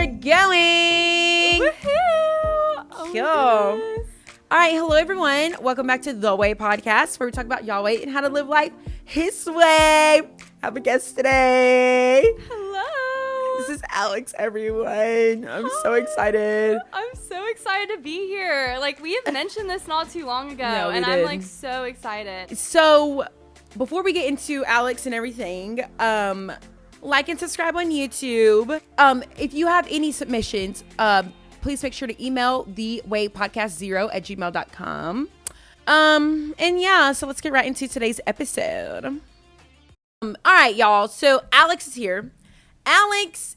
we're going. Woohoo! Cool. All right, hello everyone. Welcome back to The Way Podcast, where we talk about Yahweh and how to live life His way. Have a guest today. Hello. This is Alex, everyone. I'm so excited. I'm so excited to be here. Like, we have mentioned this not too long ago, No, we and did. I'm like so excited. So, before we get into Alex and everything, like and subscribe on YouTube. If you have any submissions, please make sure to email thewaypodcast0@gmail.com. And yeah, so let's get right into today's episode. All right, y'all. So Alex is here. Alex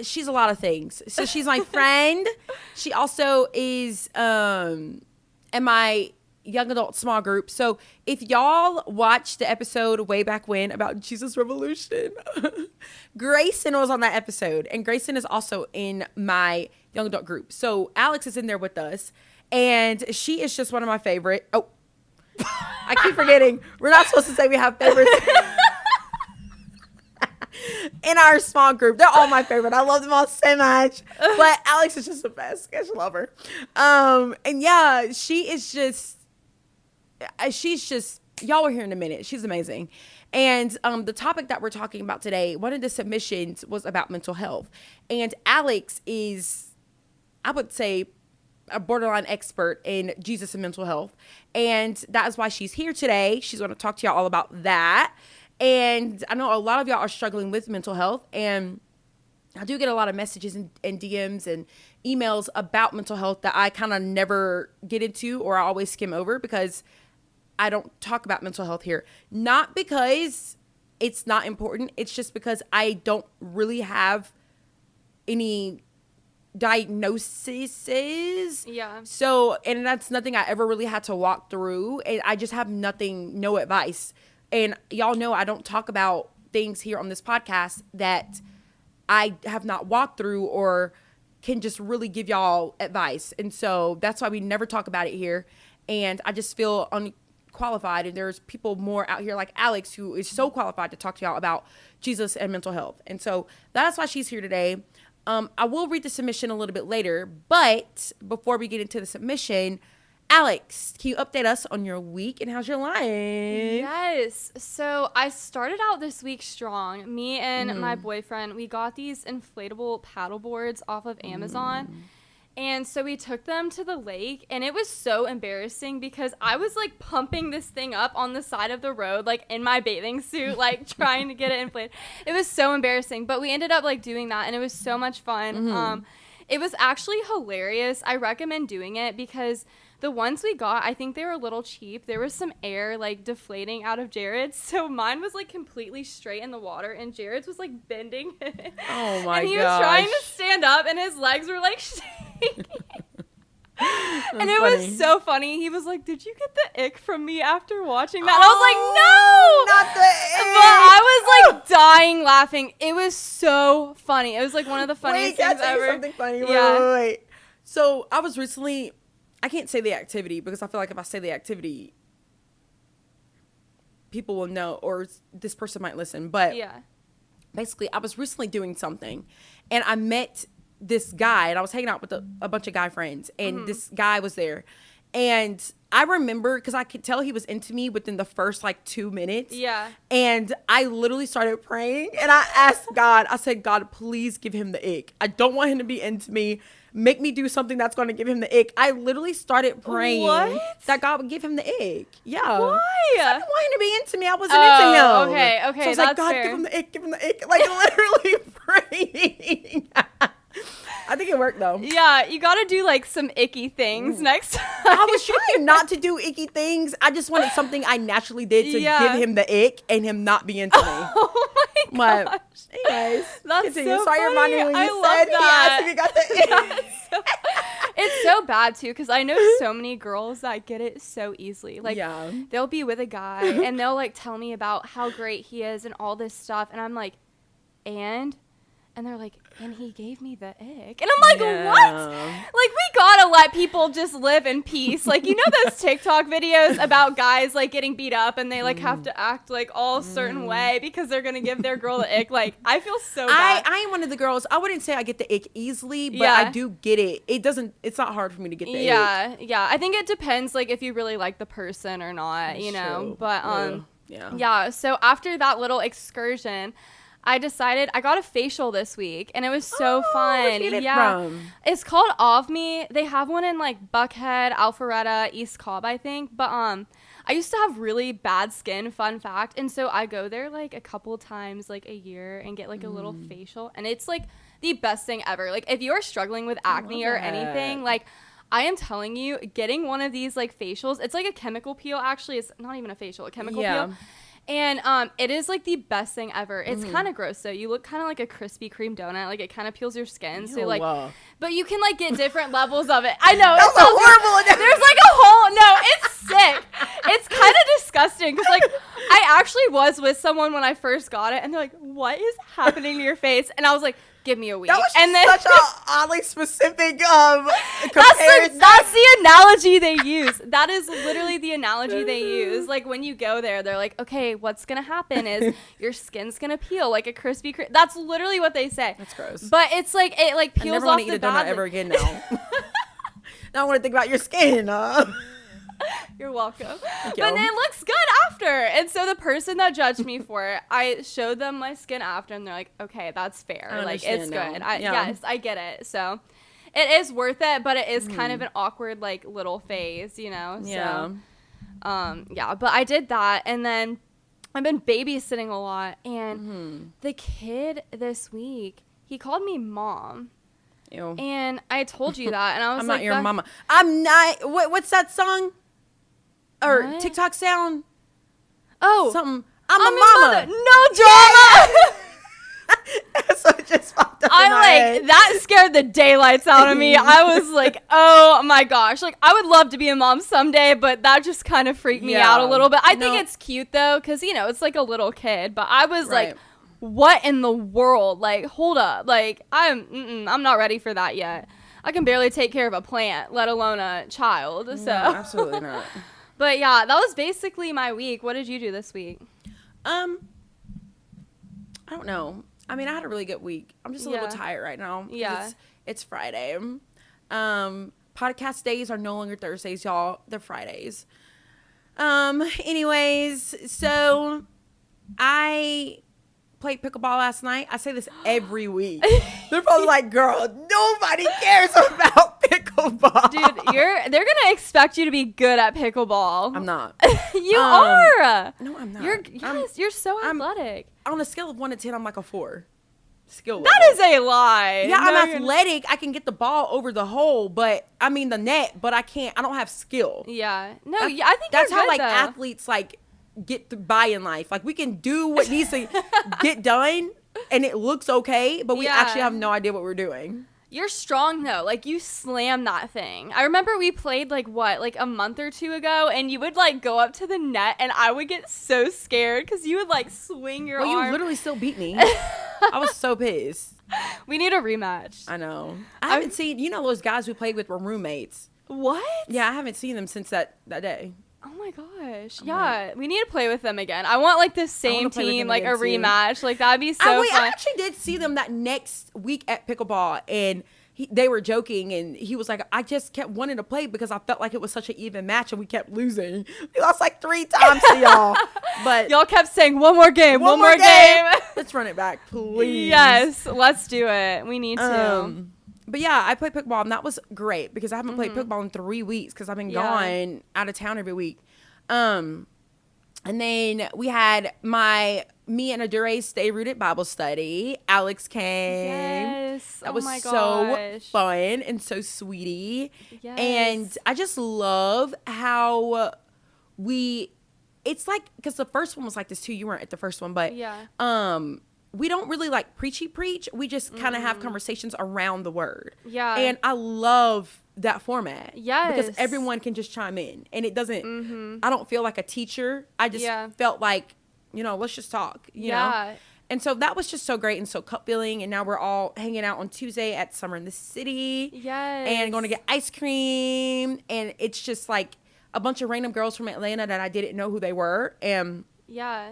she's a lot of things. So she's my friend. She also is in my young adult small group. So if y'all watched the episode way back when about Jesus Revolution, Grayson was on that episode, and Grayson is also in my young adult group. So Alex is in there with us, and she is just one of my favorite. Oh, I keep forgetting. We're not supposed to say we have favorites. In our small group, they're all my favorite. I love them all so much, but Alex is just the best. I just love her. And yeah, she's just, y'all will hear in a minute. She's amazing. And the topic that we're talking about today, one of the submissions was about mental health. And Alex is, I would say, a borderline expert in Jesus and mental health. And that is why she's here today. She's going to talk to y'all all about that. And I know a lot of y'all are struggling with mental health, and I do get a lot of messages and DMs and emails about mental health that I kind of never get into, or I always skim over because I don't talk about mental health here. Not because it's not important. It's just because I don't really have any diagnoses. Yeah. So, and that's nothing I ever really had to walk through. And I just have no advice. And y'all know I don't talk about things here on this podcast that I have not walked through or can just really give y'all advice. And so that's why we never talk about it here. And I just feel unqualified. And there's people more out here like Alex who is so qualified to talk to y'all about Jesus and mental health. And so that's why she's here today. I will read the submission a little bit later. But before we get into the submission, Alex, can you update us on your week and how's your life? Yes. So I started out this week strong. Me and my boyfriend, we got these inflatable paddle boards off of Amazon. And so we took them to the lake, and it was so embarrassing because I was like pumping this thing up on the side of the road, like in my bathing suit, like trying to get it inflated. It was so embarrassing, but we ended up like doing that, and it was so much fun. It was actually hilarious. I recommend doing it because the ones we got, I think they were a little cheap. There was some air like deflating out of Jared's. So mine was like completely straight in the water, and Jared's was like bending. Oh my gosh. And he was trying to stand up, and his legs were like shaking. And it was so funny. He was like, "Did you get the ick from me after watching that?" And I was like, "No, not the ick." But I was like dying laughing. It was so funny. It was like one of the funniest things ever. Something funny. Yeah. Wait. So I was recently, I can't say the activity because I feel like if I say the activity, people will know, or this person might listen. But yeah, basically, I was recently doing something, and I met this guy, and I was hanging out with a bunch of guy friends, and this guy was there. And I remember, because I could tell he was into me within the first like 2 minutes. Yeah. And I literally started praying, and I asked God, I said, "God, please give him the ick. I don't want him to be into me. Make me do something that's going to give him the ick." I literally started praying that God would give him the ick. Yeah. Why? I didn't want him to be into me. I wasn't into him. Okay, So I was like, "God, fair. give him the ick, give him the ick." Like literally praying. I think it worked though. Yeah, you gotta do like some icky things next time. I was trying not to do icky things. I just wanted something I naturally did to give him the ick and him not be into me. Oh my gosh. But anyways, that's continue. so Sorry, funny. reminding me when I you love said that. he asked if he got the ick. It's so bad too, because I know so many girls that get it so easily. Like, they'll be with a guy and they'll like tell me about how great he is and all this stuff, and I'm like, and And they're like, and he gave me the ick. And I'm like, what? Like, we gotta let people just live in peace. Like, you know those TikTok videos about guys, like, getting beat up and they, like, have to act, like, all a certain way because they're gonna give their girl the ick. Like, I feel so bad. I am one of the girls. I wouldn't say I get the ick easily, but I do get it. It's not hard for me to get the ick. Yeah. I think it depends, like, if you really like the person or not, That's you know. true. But, yeah. So after that little excursion, I decided I got a facial this week and it was so fun. Where'd you get it from? It's called Ovme. They have one in like Buckhead, Alpharetta, East Cobb, I think. But I used to have really bad skin, fun fact. And so I go there like a couple times like a year and get like a little facial. And it's like the best thing ever. Like if you're struggling with acne or anything, like I am telling you, getting one of these like facials, it's like a chemical peel. Actually, it's not even a facial, a chemical peel. And it is like the best thing ever. It's kind of gross though. You look kind of like a Krispy Kreme donut. Like it kind of peels your skin. So like, but you can like get different levels of it. I know. That's a horrible. There's like a whole. No, it's sick. It's kind of disgusting because like I actually was with someone when I first got it, and they're like, "What is happening to your face?" And I was like, "Give me a week." That was and then such a oddly specific comparison. That's the analogy they use. That is literally the analogy they use. Like when you go there, they're like, "Okay, what's gonna happen is your skin's gonna peel like a Krispy Kreme." That's literally what they say. That's gross. But it's like it like peels I never off want to eat a donut ever again now. Now I want to think about your skin. You're welcome. Thank But you. it looks good after. And so the person that judged me for it, I showed them my skin after, and they're like, "Okay, that's fair. I Like it's understand good." now. Yes, I get it. So it is worth it, but it is kind of an awkward like little phase, you know. Yeah. So, but I did that, and then I've been babysitting a lot, and the kid this week, he called me mom. Ew. And I told you that, and I was I'm like, not your mama. I'm not. What's that song? Or What? TikTok sound? Oh, Something. I'm a mama. No drama. That's what just popped up in I'm my like, head. that scared the daylights out of me. I was like, oh my gosh. Like, I would love to be a mom someday, but that just kind of freaked me out a little bit. I think it's cute though, because, you know, it's like a little kid. But I was like, what in the world? Like, hold up. Like, I'm not ready for that yet. I can barely take care of a plant, let alone a child. So No, absolutely not. But yeah, that was basically my week. What did you do this week? I don't know. I mean, I had a really good week. I'm just a little tired right now. Yeah. It's Friday. Podcast days are no longer Thursdays, y'all. They're Fridays. Anyways, so I played pickleball last night. I say this every week. They're probably like, girl, nobody cares about pickleball. Dude, they're gonna expect you to be good at pickleball. I'm not. You are. No, I'm not. You're so athletic. On a scale of 1 to 10, I'm like a 4. Skill That level. is a lie. Yeah, No, I'm you're athletic. I can get the ball over the hole, but I mean the net, but I don't have skill. Yeah. No, That's, I think that's you're how good, like though. athletes like get by in life. Like we can do what needs to get done and it looks okay, but we actually have no idea what we're doing. You're strong though. Like you slam that thing. I remember we played like a month or two ago, and you would like go up to the net, and I would get so scared because you would like swing your arm. You literally still beat me. I was so pissed. We need a rematch. I know. I haven't seen. You know those guys we played with were roommates. What? Yeah, I haven't seen them since that day. Oh my gosh. Yeah, we need to play with them again. I want like the same team, like a rematch. Like that'd be so fun. I actually did see them that next week at pickleball, and they were joking, and he was like, I just kept wanting to play because I felt like it was such an even match, and we kept losing. We lost like 3 times to y'all. But y'all kept saying, one more game, one more game. Let's run it back, please. Yes, let's do it. We need to. But yeah, I played pickleball, and that was great because I haven't played pickleball in 3 weeks because I've been gone out of town every week. And then we had me and Adure's Stay Rooted Bible study. It's came. Yes. That was so fun and so sweetie. Yes. And I just love how it's like, because the first one was like this too. You weren't at the first one, but we don't really like preach. We just kind of have conversations around the word. Yeah. And I love that format. Yes. Because everyone can just chime in. And it doesn't, I don't feel like a teacher. I just felt like, let's just talk, you know? And so that was just so great and so cup feeling. And now we're all hanging out on Tuesday at Summer in the City. Yes. And going to get ice cream. And it's just like a bunch of random girls from Atlanta that I didn't know who they were. And yeah,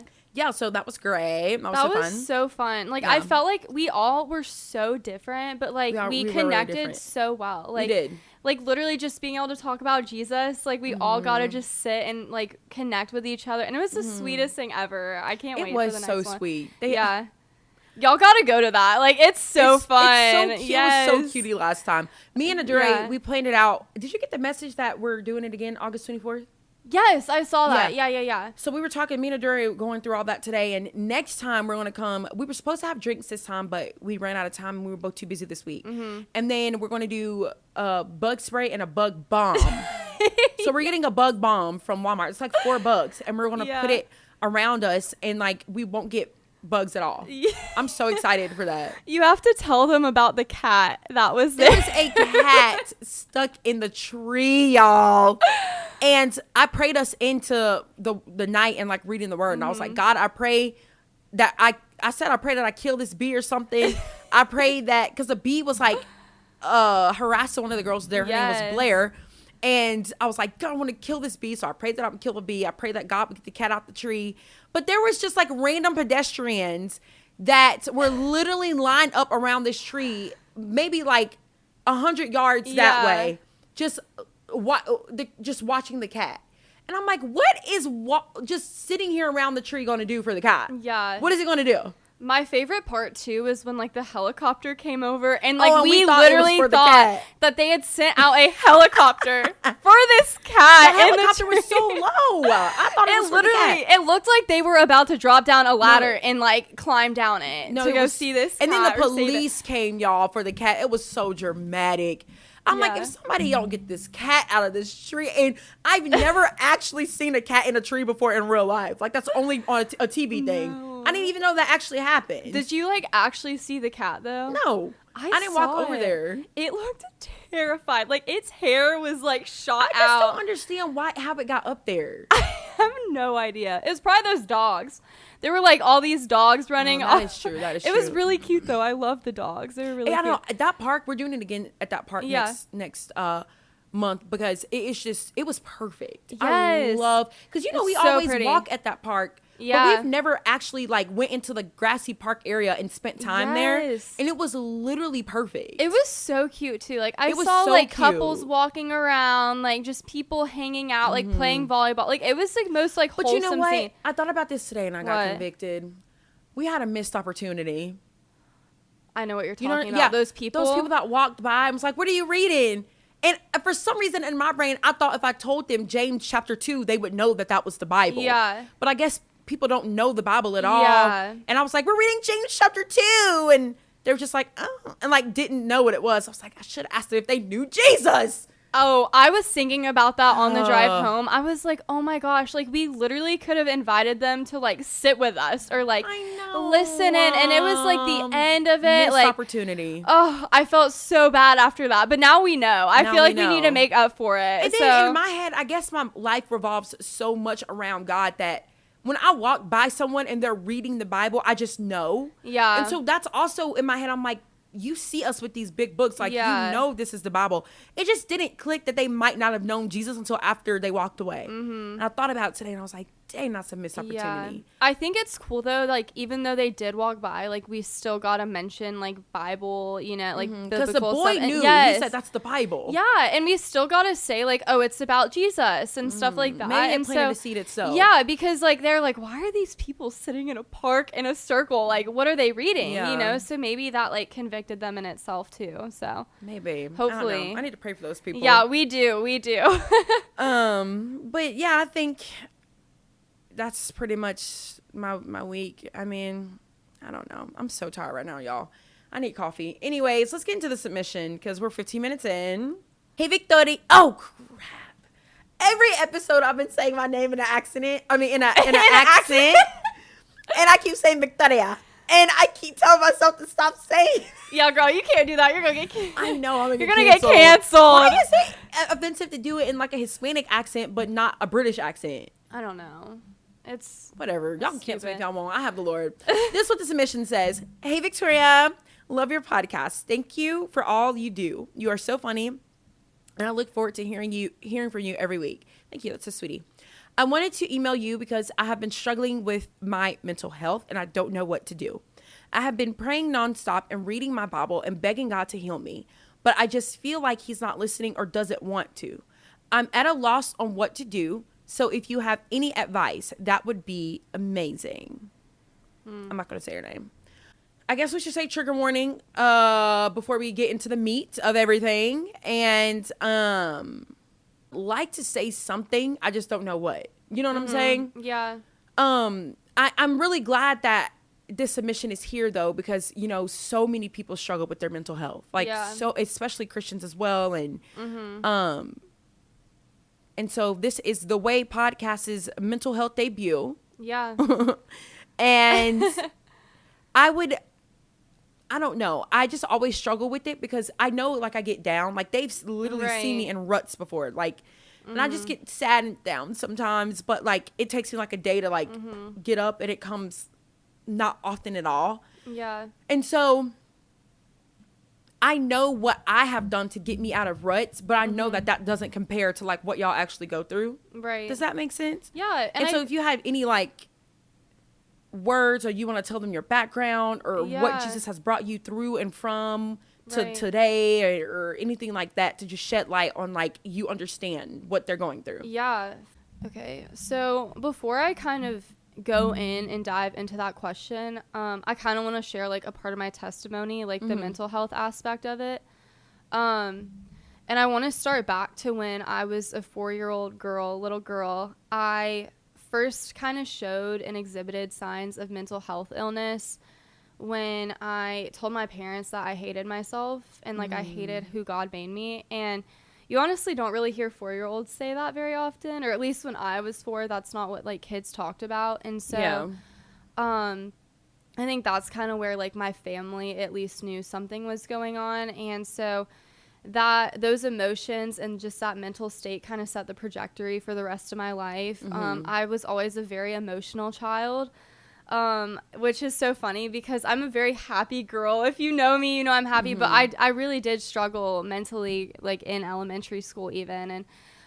so that was great. That was so fun. Like, I felt like we all were so different, but like we connected really so well. Like, we did. Like, literally just being able to talk about Jesus, like, we all got to just sit and, like, connect with each other. And it was the sweetest thing ever. I can't wait for the next one. It was so sweet. Y'all got to go to that. Like, it's so fun. It's so cute. Yes. It was so cutie last time. Me and Adore, we planned it out. Did you get the message that we're doing it again August 24th? Yes, I saw that. Yeah. So we were talking, me and Adore going through all that today, and next time we're going to come, we were supposed to have drinks this time, but we ran out of time and we were both too busy this week. And then we're going to do a bug spray and a bug bomb. So we're getting a bug bomb from Walmart. It's like 4 bugs, and we're going to put it around us, and like we won't get bugs at all. I'm so excited for that. You have to tell them about the cat that was there. There was a cat stuck in the tree, y'all. And I prayed us into the night and like reading the word. And I was like, God, I pray that I said, I pray that I kill this bee or something. I prayed that, because the bee was like harassing one of the girls there. Her name was Blair. And I was like, God, I want to kill this bee. So I prayed that I would kill the bee. I prayed that God would get the cat out the tree. But there was just like random pedestrians that were literally lined up around this tree, maybe like 100 yards that way, just watching the cat. And I'm like, what is just sitting here around the tree going to do for the cat? Yeah. What is it going to do? My favorite part too was when like the helicopter came over, and like we literally thought that they had sent out a helicopter for this cat. The helicopter was so low. I thought it was literally for the cat. It looked like they were about to drop down a ladder and like climb down it to go see this cat. And then the police came, y'all, for the cat. It was so dramatic. I'm like, if somebody don't get this cat out of this tree. And I've never actually seen a cat in a tree before in real life. Like, that's only on a TV thing. I didn't even know that actually happened. Did you like actually see the cat though? No. I didn't walk over there. It looked terrified. Like, its hair was like shot out. I just don't understand how it got up there. I have no idea. It was probably those dogs. There were like all these dogs running. That is true. That is true. It was really cute though. I love the dogs. They were really cute. I don't know. At that park, we're doing it again at that park next month, because it was perfect. Yes. I love, because we always walk at that park. Yeah. But we've never actually like went into the grassy park area and spent time there. And it was literally perfect. It was so cute too. Like, I saw like couples walking around, like just people hanging out, like playing volleyball. Like, it was like most like wholesome. But you know what? Scene. I thought about this today and I got convicted. We had a missed opportunity. I know what you're talking about. Those people that walked by. I was like, what are you reading? And for some reason in my brain, I thought if I told them James chapter 2, they would know that was the Bible. Yeah. But I guess people don't know the Bible at all. Yeah. And I was like, we're reading James chapter 2. And they were just like, oh, and like didn't know what it was. I was like, I should have asked them if they knew Jesus. Oh, I was thinking about that on the drive home. I was like, oh my gosh, like we literally could have invited them to like sit with us or like listen in. And it was like the end of it. Missed opportunity. Oh, I felt so bad after that. But now we know. I feel like we need to make up for it. And then in my head, I guess my life revolves so much around God that when I walk by someone and they're reading the Bible, I just know. Yeah. And so that's also in my head. I'm like, you see us with these big books, like, you know this is the Bible. It just didn't click that they might not have known Jesus until after they walked away. And I thought about it today and I was like, dang, that's a missed opportunity. I think it's cool though, like even though they did walk by, like we still gotta mention like Bible, you know, like because the boy stuff. knew. He said that's the Bible. Yeah, and we still gotta say like, oh, it's about Jesus and stuff like that. Maybe and planted the seed itself. Yeah, because like they're like, why are these people sitting in a park in a circle? Like, what are they reading? You know, so maybe that like convicted them in itself too. So maybe, hopefully, I need to pray for those people. Yeah, we do. But yeah, I think that's pretty much my week. I mean, I don't know. I'm so tired right now, y'all. I need coffee. Anyways, let's get into the submission because we're 15 minutes in. Hey, Victoria. Oh, crap. Every episode I've been saying my name in an accent. I mean, in an accent. And I keep saying Victoria. And I keep telling myself to stop saying. Yeah, girl, you can't do that. You're going to get canceled. I know. You're going to get canceled. Why is it offensive to do it in like a Hispanic accent but not a British accent? I don't know. It's whatever. Y'all can cancel me if stupid. y'all want. I have the Lord. This is what the submission says. Hey, Victoria. Love your podcast. Thank you for all you do. You are so funny. And I look forward to hearing from you every week. Thank you. That's so sweetie. I wanted to email you because I have been struggling with my mental health and I don't know what to do. I have been praying nonstop and reading my Bible and begging God to heal me, but I just feel like he's not listening or doesn't want to. I'm at a loss on what to do. So if you have any advice, that would be amazing. I'm not going to say her name. I guess we should say trigger warning before we get into the meat of everything. And like to say something. I just don't know what. You know what I'm saying? Yeah. I'm really glad that this submission is here though, because you know so many people struggle with their mental health, like so especially Christians as well, and and so this is the Way Podcast's mental health debut. Yeah. And I don't know. I just always struggle with it because I know, like, I get down. Like, they've literally seen me in ruts before. Like, and I just get sad and down sometimes. But, like, it takes me, like, a day to, like, get up. And it comes not often at all. Yeah. And so I know what I have done to get me out of ruts. But I know that that doesn't compare to, like, what y'all actually go through. Right. Does that make sense? Yeah. And so if you have any, like, words, or you want to tell them your background or what Jesus has brought you through and from to today, or anything like that, to just shed light on, like, you understand what they're going through. Yeah. Okay. So before I kind of go in and dive into that question, I kind of want to share, like, a part of my testimony, like the mental health aspect of it. And I want to start back to when I was a 4-year-old little girl. I first kind of showed and exhibited signs of mental health illness when I told my parents that I hated myself and, like, I hated who God made me. And you honestly don't really hear 4-year-olds say that very often, or at least when I was 4, that's not what, like, kids talked about. And so I think that's kind of where, like, my family at least knew something was going on. And so that those emotions and just that mental state kind of set the trajectory for the rest of my life. I was always a very emotional child, which is so funny because I'm a very happy girl. If you know me, you know I'm happy, but I really did struggle mentally, like, in elementary school even. And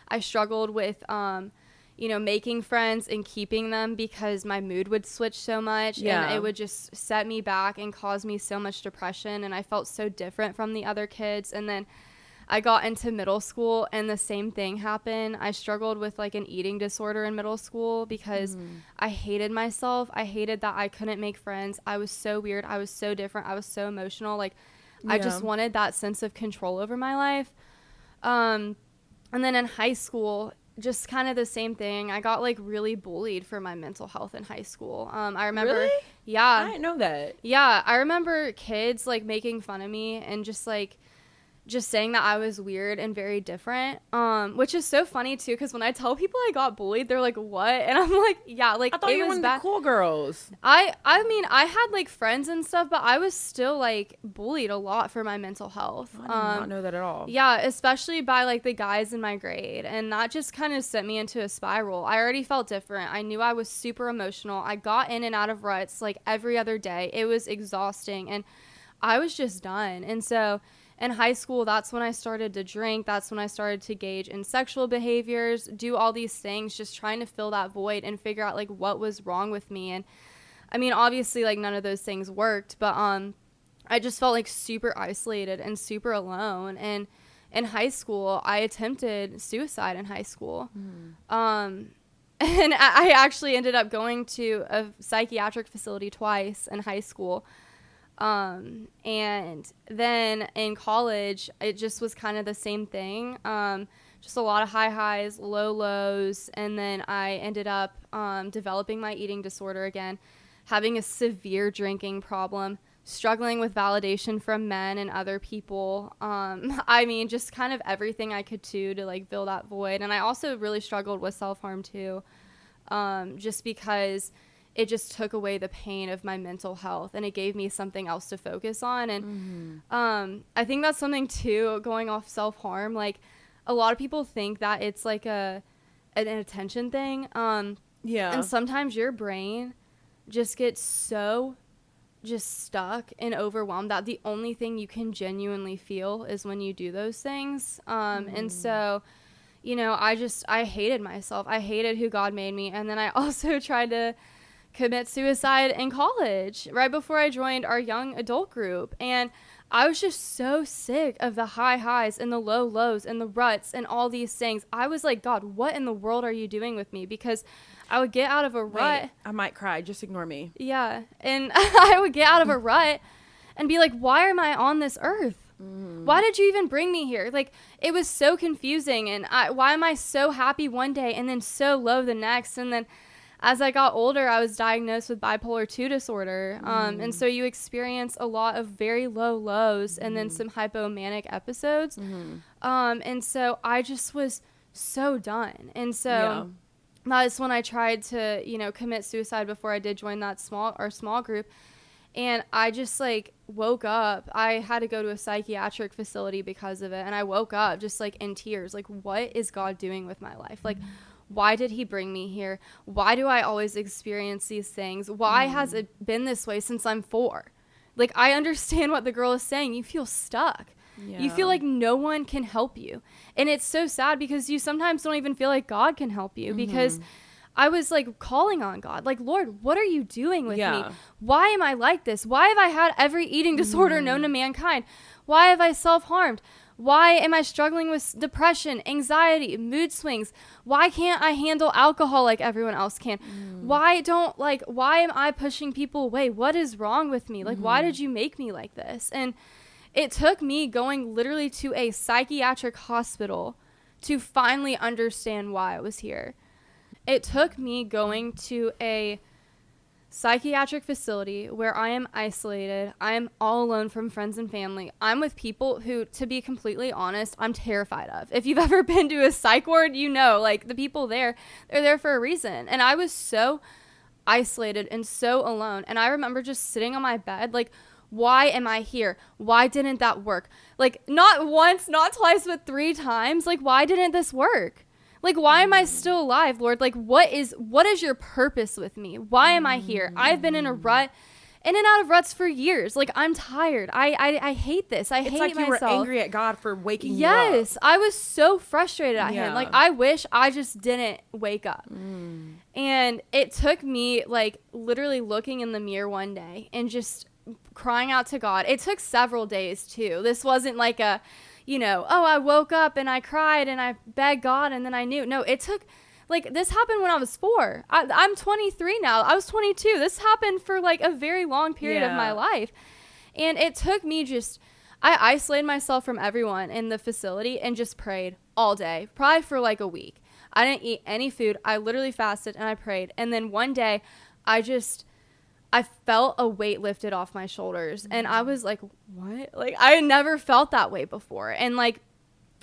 I struggled with, you know, making friends and keeping them because my mood would switch so much and it would just set me back and cause me so much depression. And I felt so different from the other kids. And then I got into middle school and the same thing happened. I struggled with, like, an eating disorder in middle school because I hated myself. I hated that I couldn't make friends. I was so weird. I was so different. I was so emotional. Like, I just wanted that sense of control over my life. And then in high school, just kind of the same thing. I got, like, really bullied for my mental health in high school. I remember. Really? Yeah. I didn't know that. Yeah. I remember kids, like, making fun of me and just, like, just saying that I was weird and very different, which is so funny too, because when I tell people I got bullied, they're like, what? And I'm like, yeah, like, I thought you were one of the cool girls. I mean, I had, like, friends and stuff, but I was still, like, bullied a lot for my mental health. I did not know that at all. Yeah, especially by, like, the guys in my grade, and that just kind of sent me into a spiral. I already felt different. I knew I was super emotional. I got in and out of ruts, like, every other day. It was exhausting, and I was just done. And so in high school, that's when I started to drink. That's when I started to engage in sexual behaviors, do all these things, just trying to fill that void and figure out, like, what was wrong with me. And I mean, obviously, like, none of those things worked, but I just felt, like, super isolated and super alone. And in high school, I attempted suicide in high school. And I actually ended up going to a psychiatric facility twice in high school. And then in college, it just was kind of the same thing. Just a lot of high highs, low lows. And then I ended up, developing my eating disorder again, having a severe drinking problem, struggling with validation from men and other people. I mean, just kind of everything I could do to, like, fill that void. And I also really struggled with self-harm too. Just because it just took away the pain of my mental health and it gave me something else to focus on. And I think that's something too, going off self-harm. Like, a lot of people think that it's like an attention thing. Yeah. And sometimes your brain just gets so just stuck and overwhelmed that the only thing you can genuinely feel is when you do those things. And so, you know, I hated myself. I hated who God made me. And then I also tried to commit suicide in college right before I joined our young adult group. And I was just so sick of the high highs and the low lows and the ruts and all these things. I was like, God, what in the world are you doing with me? Because I would get out of a rut. Wait, I might cry. Just ignore me. Yeah. And I would get out of a rut and be like, why am I on this earth? Why did you even bring me here? Like, it was so confusing. And why am I so happy one day and then so low the next? And then as I got older, I was diagnosed with bipolar 2 disorder. And so you experience a lot of very low lows and then some hypomanic episodes. And so I just was so done. And so that is when I tried to, you know, commit suicide before I did join that small group. And I just like woke up. I had to go to a psychiatric facility because of it. And I woke up just like in tears. Like, what is God doing with my life? Like, why did he bring me here? Why do I always experience these things? Why has it been this way since I'm 4? Like, I understand what the girl is saying. You feel stuck. Yeah. You feel like no one can help you. And it's so sad because you sometimes don't even feel like God can help you because I was like calling on God, like, Lord, what are you doing with me? Why am I like this? Why have I had every eating disorder known to mankind? Why have I self-harmed? Why am I struggling with depression, anxiety, mood swings? Why can't I handle alcohol like everyone else can? Why am I pushing people away? What is wrong with me? Like, why did you make me like this? And it took me going literally to a psychiatric hospital to finally understand why I was here. It took me going to a psychiatric facility where I am isolated. I am all alone from friends and family. I'm with people who, to be completely honest, I'm terrified of. If you've ever been to a psych ward, you know, like, the people there, they're there for a reason. And I was so isolated and so alone. And I remember just sitting on my bed, like, why am I here? Why didn't that work? Like, not once, not twice, but 3 times. Like, why didn't this work? Like, why am I still alive, Lord? Like, what is your purpose with me? Why am I here? I've been in a rut, in and out of ruts for years. Like, I'm tired. I hate this. I hate myself. It's like you were angry at God for waking you up. Yes, I was so frustrated at him. Like, I wish I just didn't wake up. And it took me, like, literally looking in the mirror one day and just crying out to God. It took several days, too. This wasn't like a, you know, oh, I woke up and I cried and I begged God and then I knew. No, it took, like, this happened when I was 4. I'm 23 now. I was 22. This happened for, like, a very long period of my life. And it took me I isolated myself from everyone in the facility and just prayed all day, probably for, like, a week. I didn't eat any food. I literally fasted and I prayed. And then one day I felt a weight lifted off my shoulders and I was like, what? Like, I had never felt that way before. And, like,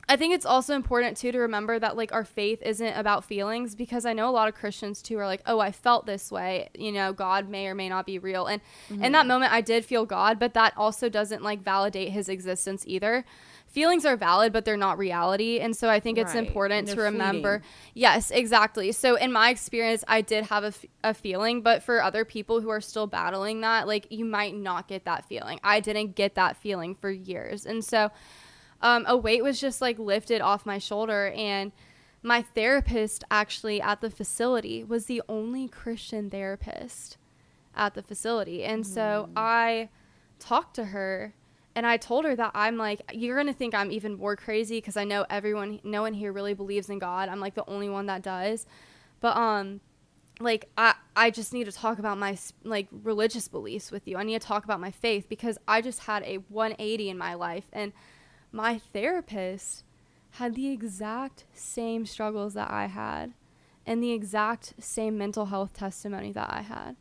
I think it's also important too to remember that, like, our faith isn't about feelings, because I know a lot of Christians too are like, oh, I felt this way, you know, God may or may not be real. And in that moment I did feel God, but that also doesn't, like, validate his existence either. Feelings are valid, but they're not reality. And so I think it's important to remember. Fleeting. Yes, exactly. So in my experience, I did have a feeling, but for other people who are still battling that, like, you might not get that feeling. I didn't get that feeling for years. And so a weight was just, like, lifted off my shoulder. And my therapist actually at the facility was the only Christian therapist at the facility. And so I talked to her. And I told her that I'm like, you're going to think I'm even more crazy because I know no one here really believes in God. I'm, like, the only one that does. But, like, I just need to talk about my, like, religious beliefs with you. I need to talk about my faith because I just had a 180 in my life. And my therapist had the exact same struggles that I had and the exact same mental health testimony that I had,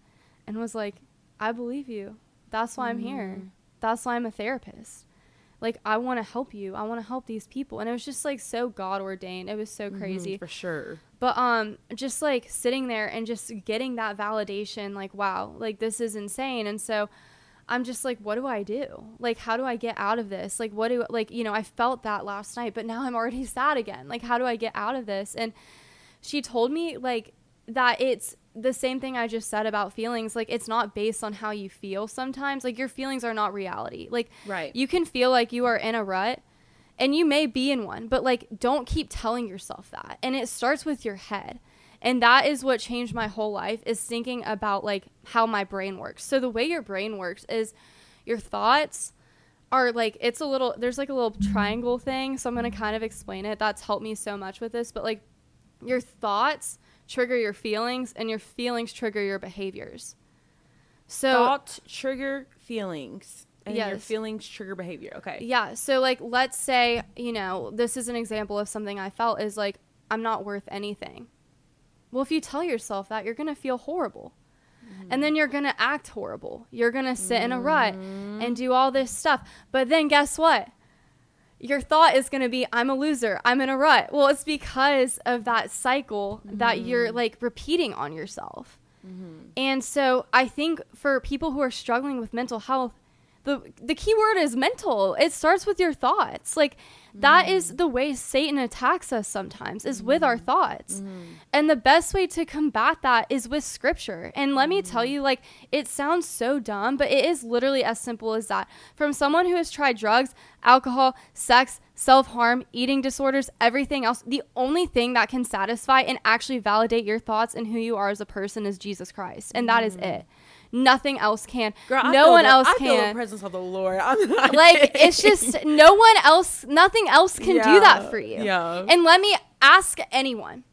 and was like, I believe you. That's why I'm here. That's why I'm a therapist. Like, I want to help you. I want to help these people. And it was just, like, so God ordained. It was so crazy. For sure. But just, like, sitting there and just getting that validation, like, wow, like, this is insane. And so I'm just like, what do I do? Like, how do I get out of this? Like, you know, I felt that last night, but now I'm already sad again. Like, how do I get out of this? And she told me, like, that it's the same thing I just said about feelings. Like, it's not based on how you feel sometimes. Like, your feelings are not reality. Like, right. You can feel like you are in a rut, and you may be in one, but like, don't keep telling yourself that. And it starts with your head. And that is what changed my whole life, is thinking about like how my brain works. So the way your brain works is your thoughts are like, there's like a little triangle thing. So I'm going to kind of explain it. That's helped me so much with this. But like, your thoughts trigger your feelings, and your feelings trigger your behaviors. So thoughts trigger feelings, and yes. your feelings trigger behavior. Okay. Yeah. So like, let's say, this is an example of something I felt is like, I'm not worth anything. Well, if you tell yourself that, you're going to feel horrible. And then you're going to act horrible. You're going to sit in a rut and do all this stuff. But then guess what? Your thought is going to be, I'm a loser. I'm in a rut. Well, it's because of that cycle that you're like repeating on yourself. And so I think for people who are struggling with mental health, the key word is mental. It starts with your thoughts. Like, that is the way Satan attacks us sometimes, is with our thoughts. And the best way to combat that is with scripture. And let me tell you, like, it sounds so dumb, but it is literally as simple as that. From someone who has tried drugs, alcohol, sex, self-harm, eating disorders, everything else, the only thing that can satisfy and actually validate your thoughts and who you are as a person is Jesus Christ. And that is it. Nothing else can. Girl, no one else I can. feel the presence of the Lord. I'm not like, kidding. it's just nothing else can do that for you. Yeah. And let me ask anyone,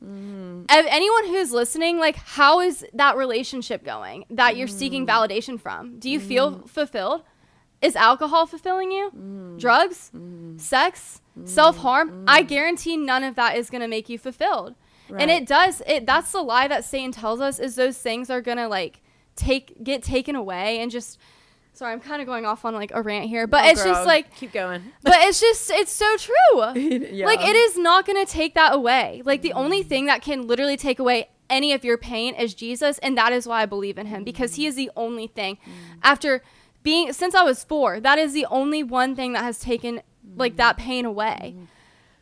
anyone who's listening, like, how is that relationship going that you're seeking validation from? Do you feel fulfilled? Is alcohol fulfilling you? Drugs? Sex? Self-harm? I guarantee none of that is going to make you fulfilled. Right. And that's the lie that Satan tells us, is those things are going to like get taken away. And just, sorry, I'm kind of going off on like a rant here, but it's just like, keep going. But it's so true. Yeah. Like, it is not going to take that away. Like, the only thing that can literally take away any of your pain is Jesus. And that is why I believe in him, because he is the only thing since I was 4, that is the only one thing that has taken like that pain away.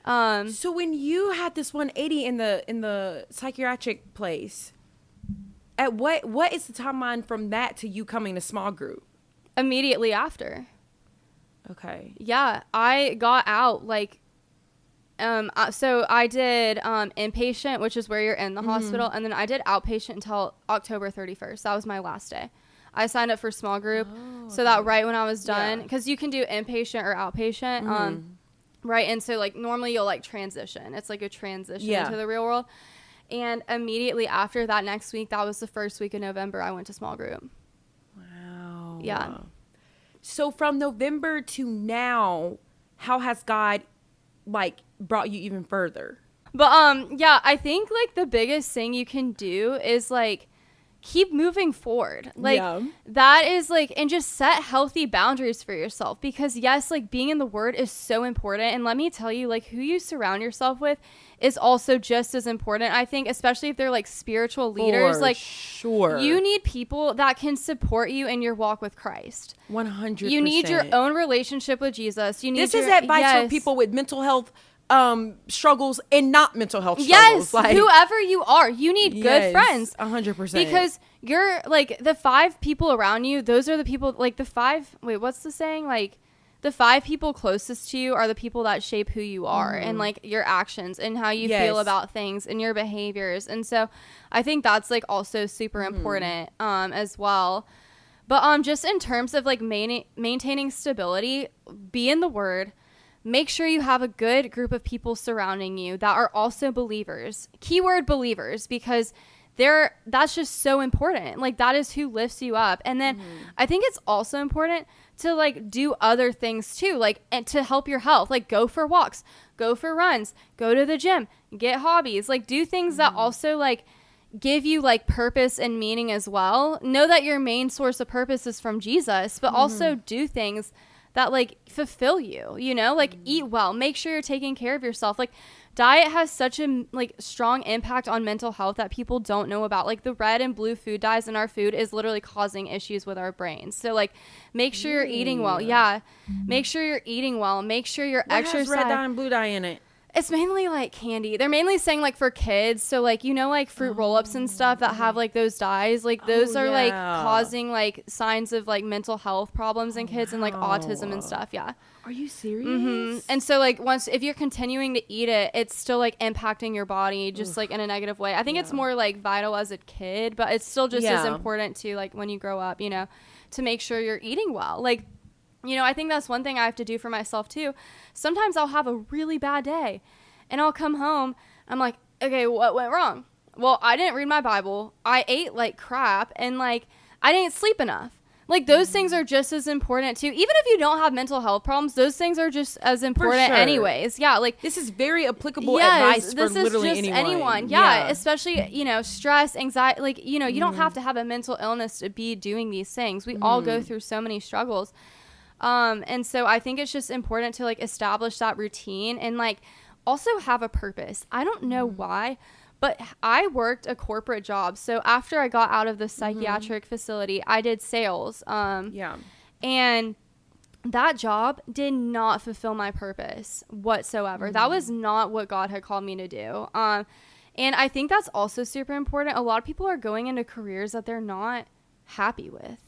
So when you had this 180 in the psychiatric place, at what is the timeline from that to you coming to small group? Immediately after. Okay. Yeah, I got out like so I did inpatient, which is where you're in the hospital, and then I did outpatient until October 31st. That was my last day. I signed up for small group, so that right when I was done, because you can do inpatient or outpatient, right? And so like normally you'll like transition. It's like a transition into the real world. And immediately after that, next week, that was the first week of November, I went to small group. Wow. Yeah. So from November to now, how has God like brought you even further? But yeah, I think like the biggest thing you can do is like keep moving forward. Like that is like, and just set healthy boundaries for yourself, because yes, like being in the word is so important. And let me tell you, like who you surround yourself with is also just as important. I think, especially if they're like spiritual leaders, for like sure, you need people that can support you in your walk with Christ. 100%. You need your own relationship with Jesus. You need this is advice for people with mental health struggles and not mental health struggles. Yes, like, whoever you are, you need good friends. 100%. Because you're like the 5 people around you, those are the people, like what's the saying? Like the 5 people closest to you are the people that shape who you are and like your actions and how you feel about things and your behaviors. And so I think that's like also super important as well. But just in terms of like maintaining stability, be in the word. Make sure you have a good group of people surrounding you that are also believers. Keyword believers, because that's just so important. Like that is who lifts you up. And then I think it's also important to like do other things too, like, and to help your health, like go for walks, go for runs, go to the gym, get hobbies, like do things that also like give you like purpose and meaning as well. Know that your main source of purpose is from Jesus, but also do things that like fulfill you, you know, like eat well, make sure you're taking care of yourself. Like diet has such a like strong impact on mental health that people don't know about. Like the red and blue food dyes in our food is literally causing issues with our brains. So like make sure you're eating well. Yeah. Make sure you're eating well. Make sure you're exercising. What has red dye and blue dye in it? It's mainly like candy. They're mainly saying like for kids. So like, you know, like fruit roll-ups and stuff that have like those dyes, like those are like causing like signs of like mental health problems in kids and like autism and stuff. Yeah. Are you serious? And so like if you're continuing to eat it, it's still like impacting your body just like in a negative way. I think it's more like vital as a kid, but it's still just as important to like when you grow up, you know, to make sure you're eating well. Like, you know, I think that's one thing I have to do for myself too. Sometimes I'll have a really bad day and I'll come home. I'm like, okay, what went wrong? Well, I didn't read my Bible. I ate like crap and like I didn't sleep enough. Like those things are just as important too. Even if you don't have mental health problems, those things are just as important anyways. Yeah. Like this is very applicable advice for literally anyone. Yeah. Especially, you know, stress, anxiety, like, you know, you don't have to have a mental illness to be doing these things. We all go through so many struggles. And so I think it's just important to like establish that routine and like also have a purpose. I don't know why, but I worked a corporate job. So after I got out of the psychiatric facility, I did sales. And that job did not fulfill my purpose whatsoever. That was not what God had called me to do. And I think that's also super important. A lot of people are going into careers that they're not happy with.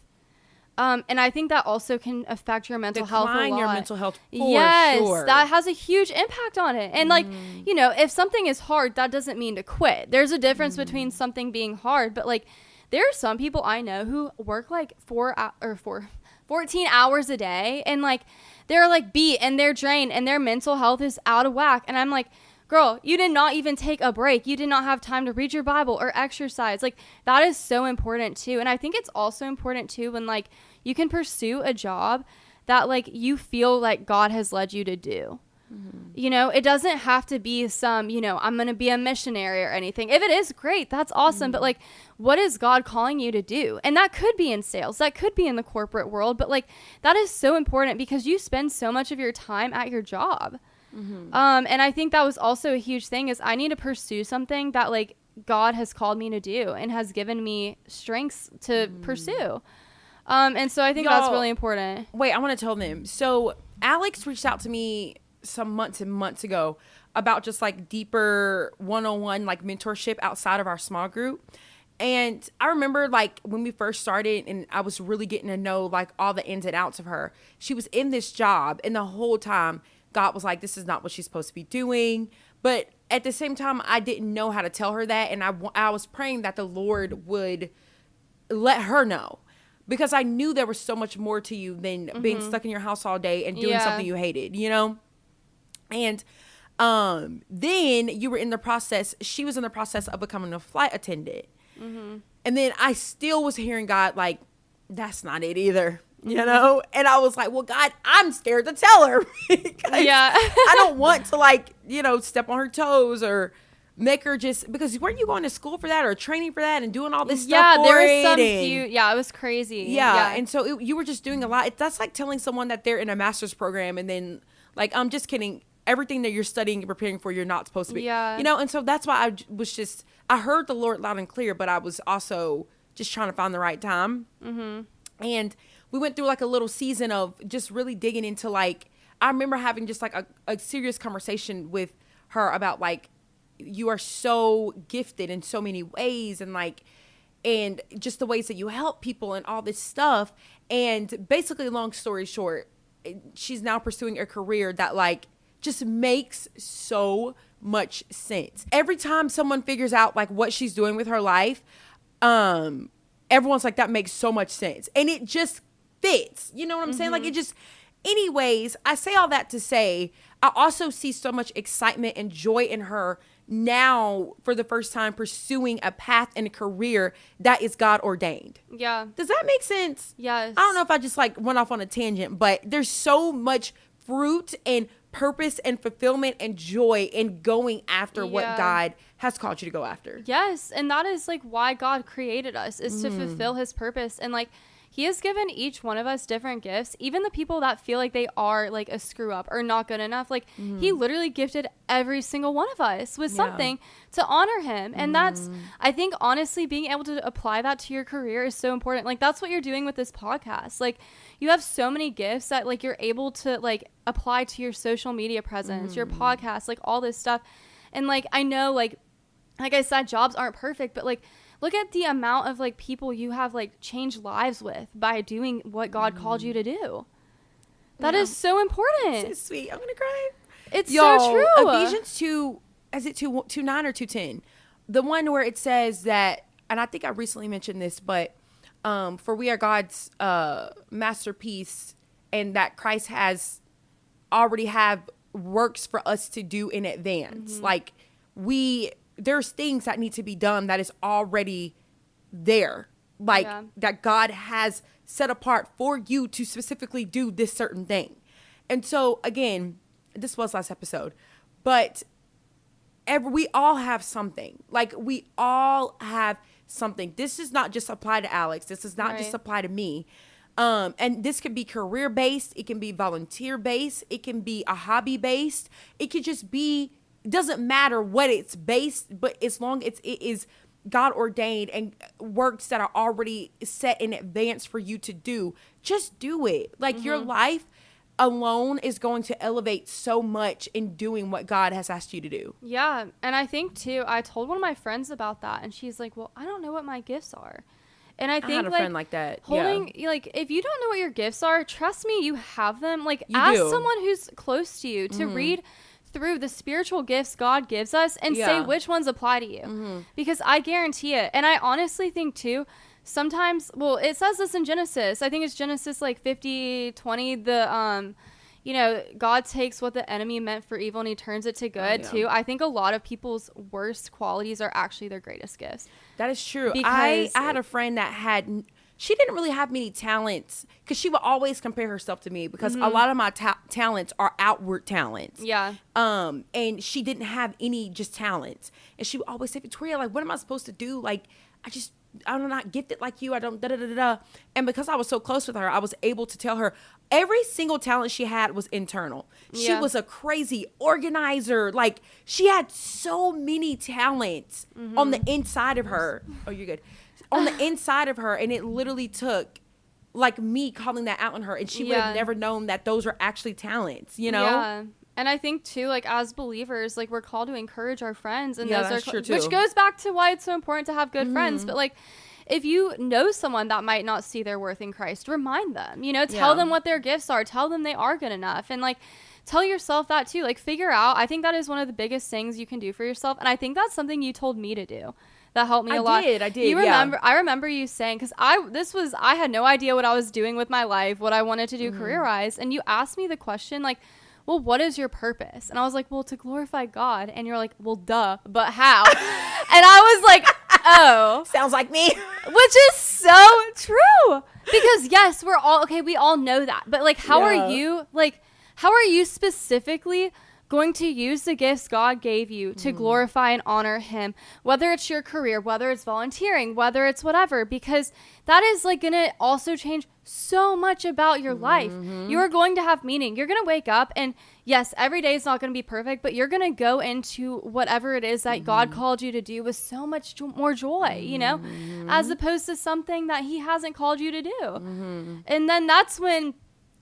And I think that also can affect your mental health a lot. Decline your mental health for sure. That has a huge impact on it. And like, you know, if something is hard, that doesn't mean to quit. There's a difference between something being hard, but like there are some people I know who work like 14 hours a day and like they're like beat and they're drained and their mental health is out of whack. And I'm like, girl, you did not even take a break. You did not have time to read your Bible or exercise. Like that is so important too. And I think it's also important too when like you can pursue a job that like you feel like God has led you to do. You know, it doesn't have to be some, you know, I'm going to be a missionary or anything. If it is, great, that's awesome. But like, what is God calling you to do? And that could be in sales. That could be in the corporate world. But like, that is so important because you spend so much of your time at your job. And I think that was also a huge thing is I need to pursue something that like God has called me to do and has given me strengths to pursue. And so I think that's really important. Wait, I want to tell them. So Alex reached out to me some months and months ago about just like deeper one-on-one like mentorship outside of our small group. And I remember like when we first started and I was really getting to know like all the ins and outs of her. She was in this job and the whole time God was like, this is not what she's supposed to be doing. But at the same time, I didn't know how to tell her that. And I was praying that the Lord would let her know. Because I knew there was so much more to you than being stuck in your house all day and doing something you hated, you know? And then you were in the process, she was in the process of becoming a flight attendant. And then I still was hearing God like, that's not it either, you know? And I was like, well, God, I'm scared to tell her. I don't want to like, you know, step on her toes or make her just, because weren't you going to school for that or training for that and doing all this stuff for there was it? Some cute, it was crazy. And so you were just doing a lot. That's like telling someone that they're in a master's program and then like, I'm just kidding. Everything that you're studying and preparing for, you're not supposed to be, you know? And so that's why I heard the Lord loud and clear, but I was also just trying to find the right time. And we went through like a little season of just really digging into like, I remember having just like a serious conversation with her about like, you are so gifted in so many ways and like, and just the ways that you help people and all this stuff. And basically, long story short, she's now pursuing a career that like just makes so much sense. Every time someone figures out like what she's doing with her life, everyone's like, that makes so much sense. And it just fits. You know what I'm saying? Like it just, anyways, I say all that to say, I also see so much excitement and joy in her now for the first time pursuing a path and a career that is God ordained. Yeah. Does that make sense? Yes. I don't know if I just like went off on a tangent, but there's so much fruit and purpose and fulfillment and joy in going after what God has called you to go after. Yes. And that is like why God created us is to fulfill his purpose. And like, he has given each one of us different gifts. Even the people that feel like they are like a screw up or not good enough, like he literally gifted every single one of us with something to honor him. And that's, I think, honestly, being able to apply that to your career is so important. Like, that's what you're doing with this podcast. Like, you have so many gifts that like you're able to like apply to your social media presence, your podcast, like all this stuff. And like, I know, like I said, jobs aren't perfect, but like, look at the amount of like people you have like changed lives with by doing what God called you to do. That is so important. It's so sweet. I'm gonna cry. It's so true. Ephesians 2, is it 2:9 or 2:10? The one where it says that, and I think I recently mentioned this, but for we are God's masterpiece, and that Christ has already have works for us to do in advance. Like there's things that need to be done that is already there, like that God has set apart for you to specifically do this certain thing. And so again, this was last episode, but we all have something. Like, we all have something. This does not just apply to Alex. This does not just apply to me. And this could be career based. It can be volunteer based. It can be a hobby based. It could just be, doesn't matter what it's based, but as long as it is God ordained and works that are already set in advance for you to do, just do it. Like, your life alone is going to elevate so much in doing what God has asked you to do. Yeah. And I think too, I told one of my friends about that, and she's like, well, I don't know what my gifts are. And I think I had a friend like that. Like, if you don't know what your gifts are, trust me, you have them. Like, You ask do. someone who's close to you to read through the spiritual gifts God gives us and say which ones apply to you. Because I guarantee it. And I honestly think too, sometimes, well, it says this in Genesis. I think it's Genesis like 50:20. God takes what the enemy meant for evil and he turns it to good too. I think a lot of people's worst qualities are actually their greatest gifts. That is true. Because I had a friend that she didn't really have many talents, because she would always compare herself to me, because a lot of my talents are outward talents. Yeah. And she didn't have any just talents. And she would always say, Victoria, like, what am I supposed to do? Like, I'm not gifted like you. I don't da-da-da-da. And because I was so close with her, I was able to tell her every single talent she had was internal. She was a crazy organizer. Like, she had so many talents on the inside of her. Oh, you're good. On the inside of her. And it literally took like me calling that out on her. And she would have never known that those are actually talents, you know? Yeah. And I think too, like, as believers, like, we're called to encourage our friends, and those are true too. Which goes back to why it's so important to have good friends. But like, if you know someone that might not see their worth in Christ, remind them. Tell them what their gifts are. Tell them they are good enough, and like, tell yourself that too. Like, figure out. I think that is one of the biggest things you can do for yourself, and I think that's something you told me to do. That helped me a lot. I did. You remember? I remember you saying, because I had no idea what I was doing with my life, what I wanted to do career-wise, and you asked me the question like, well, what is your purpose? And I was like, well, to glorify God. And you're like, well, duh, but how? And I was like, oh. Sounds like me. Which is so true. Because yes, we all know that. But like, how are you specifically going to use the gifts God gave you to glorify and honor him, whether it's your career, whether it's volunteering, whether it's whatever, because that is like going to also change so much about your life. You are going to have meaning. You're going to wake up, and yes, every day is not going to be perfect, but you're going to go into whatever it is that God called you to do with so much more joy, as opposed to something that he hasn't called you to do. And then that's when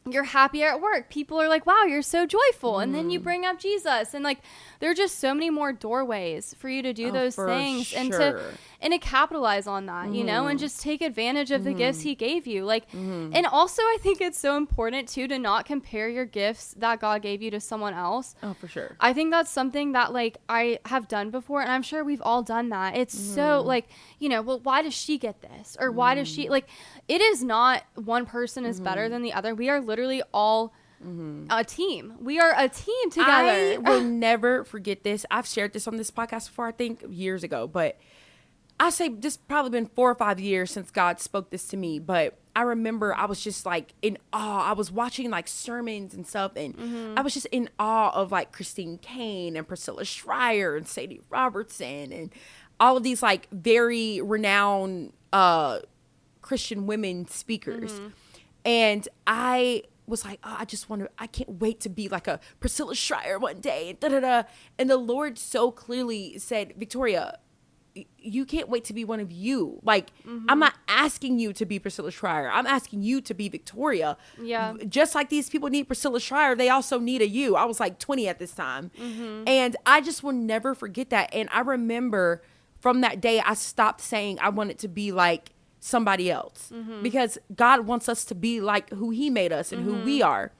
you're happier at work. People are like, wow, you're so joyful. And then you bring up Jesus, and like, there are just so many more doorways for you to do those things and to capitalize on that, and just take advantage of the gifts he gave you. Like, and also I think it's so important too, to not compare your gifts that God gave you to someone else. Oh, for sure. I think that's something that like I have done before, and I'm sure we've all done that. It's so like, well, why does she get this? Or why does she, like, it is not one person is better than the other. We are literally all a team. We are a team together. I will never forget this. I've shared this on this podcast before, I think years ago, but I say this probably been 4 or 5 years since God spoke this to me. But I remember I was just like in awe. I was watching like sermons and stuff, and I was just in awe of like Christine Kane and Priscilla Schreier and Sadie Robertson and all of these like very renowned Christian women speakers. And I was like, oh, I can't wait to be like a Priscilla Schreier one day. And, and the Lord so clearly said, Victoria, you can't wait to be one of you. Like, I'm not asking you to be Priscilla Schreier. I'm asking you to be Victoria. Yeah. Just like these people need Priscilla Schreier, they also need a you. I was like 20 at this time. And I just will never forget that. And I remember from that day, I stopped saying I wanted to be like somebody else, because God wants us to be like who he made us and who we are.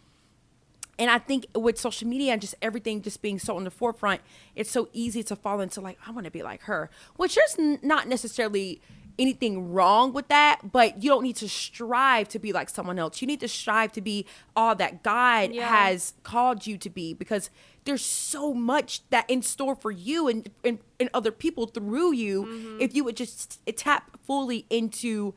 And I think with social media and just everything just being so on the forefront, it's so easy to fall into like, I want to be like her, which there's not necessarily anything wrong with that, but you don't need to strive to be like someone else. You need to strive to be all that God has called you to be, because there's so much that in store for you and other people through you, if you would just tap fully into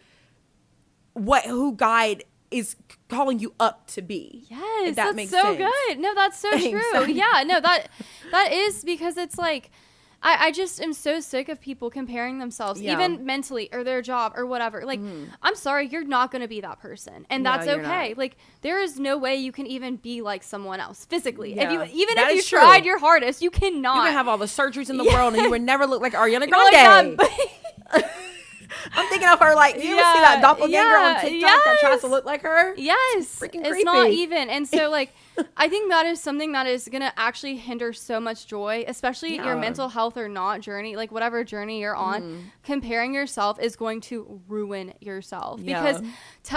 who God is calling you up to be. Yes, if that that's makes so sense. good. No, that's so Thanks. true. Yeah, no, that is, because it's like, I just am so sick of people comparing themselves, even mentally, or their job or whatever. Like, I'm sorry, you're not going to be that person. And that's okay. Like, there is no way you can even be like someone else physically. Yeah. If you That tried true. your hardest, you cannot. You can have all the surgeries in the world and you would never look like Ariana You're Grande. like, I'm thinking of her like, you ever see that doppelganger on TikTok that tries to look like her? Yes. Freaking it's creepy. not even. And so, like, I think that is something that is going to actually hinder so much joy, especially your mental health or not journey, like whatever journey you're on. Comparing yourself is going to ruin yourself. Because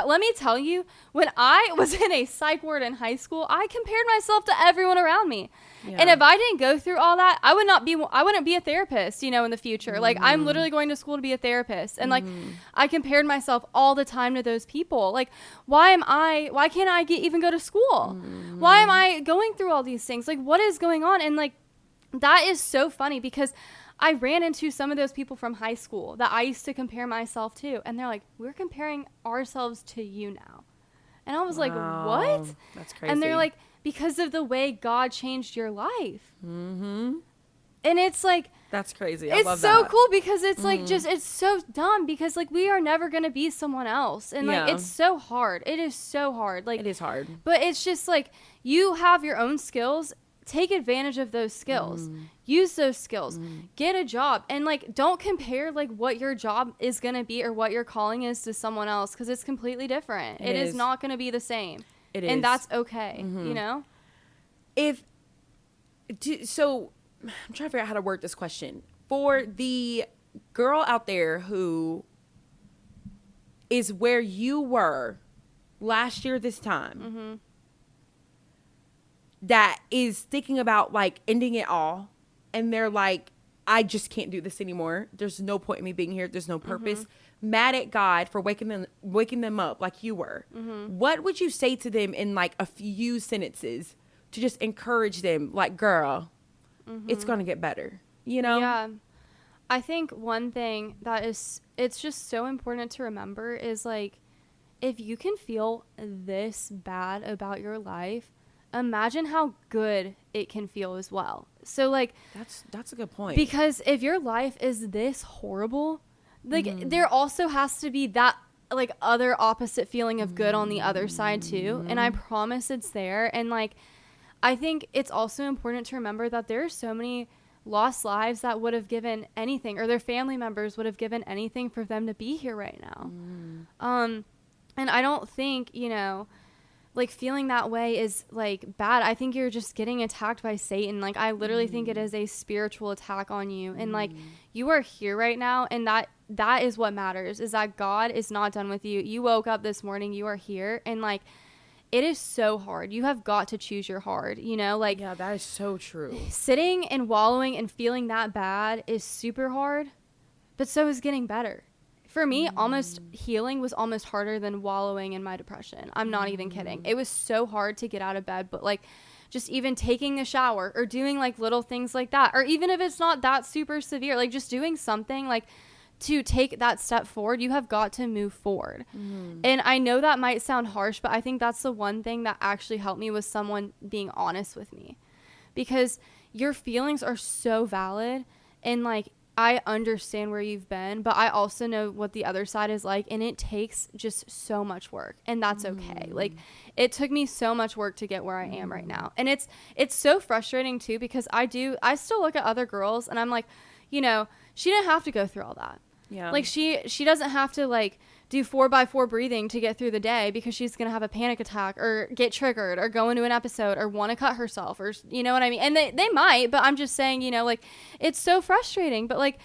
let me tell you, when I was in a psych ward in high school, I compared myself to everyone around me. And if I didn't go through all that, I wouldn't be a therapist, in the future. Like, I'm literally going to school to be a therapist. And like, I compared myself all the time to those people. Like, why can't I even go to school? Why am I going through all these things? Like, what is going on? And like, that is so funny, because I ran into some of those people from high school that I used to compare myself to. And they're like, we're comparing ourselves to you now. And I was like, what? That's crazy. And they're like, because of the way God changed your life. And it's like, that's crazy. I it's love so that. cool, because it's like, it's so dumb, because like, we are never going to be someone else. And like, it's so hard. It is so hard. Like, it is hard. But it's just like, you have your own skills. Take advantage of those skills. Use those skills. Get a job. And like, don't compare like what your job is going to be or what your calling is to someone else, because it's completely different. It is not going to be the same. It is. And that's okay. So I'm trying to figure out how to word this question. For the girl out there who is where you were last year this time, that is thinking about like ending it all, and they're like, I just can't do this anymore. There's no point in me being here. There's no purpose. Mad at God for waking them up like you were. What would you say to them in like a few sentences to just encourage them? Like, girl, it's going to get better, Yeah. I think one thing that it's just so important to remember is like, if you can feel this bad about your life, imagine how good it can feel as well. So like, that's a good point. Because if your life is this horrible, like there also has to be that like other opposite feeling of good on the other side too. And I promise it's there. And like, I think it's also important to remember that there are so many lost lives that would have given anything, or their family members would have given anything for them to be here right now. And I don't think, like feeling that way is like bad. I think you're just getting attacked by Satan. Like, I literally think it is a spiritual attack on you. And like, you are here right now, and that is what matters, is that God is not done with you. You woke up this morning, you are here, and like, it is so hard. You have got to choose your hard, like, yeah, that is so true. Sitting and wallowing and feeling that bad is super hard, but so is getting better. For me, almost healing was almost harder than wallowing in my depression. I'm not even kidding. It was so hard to get out of bed, but like, just even taking a shower or doing like little things like that, or even if it's not that super severe, like just doing something like to take that step forward, you have got to move forward. And I know that might sound harsh, but I think that's the one thing that actually helped me, was someone being honest with me, because your feelings are so valid. And like, I understand where you've been, but I also know what the other side is like, and it takes just so much work, and that's okay. Like, it took me so much work to get where I am right now. And it's so frustrating too, because I still look at other girls and I'm like, you know, she didn't have to go through all that. Yeah. Like, she doesn't have to like do 4x4 breathing to get through the day because she's going to have a panic attack or get triggered or go into an episode or want to cut herself, or, you know what I mean? And they might, but I'm just saying, you know, like, it's so frustrating, but like,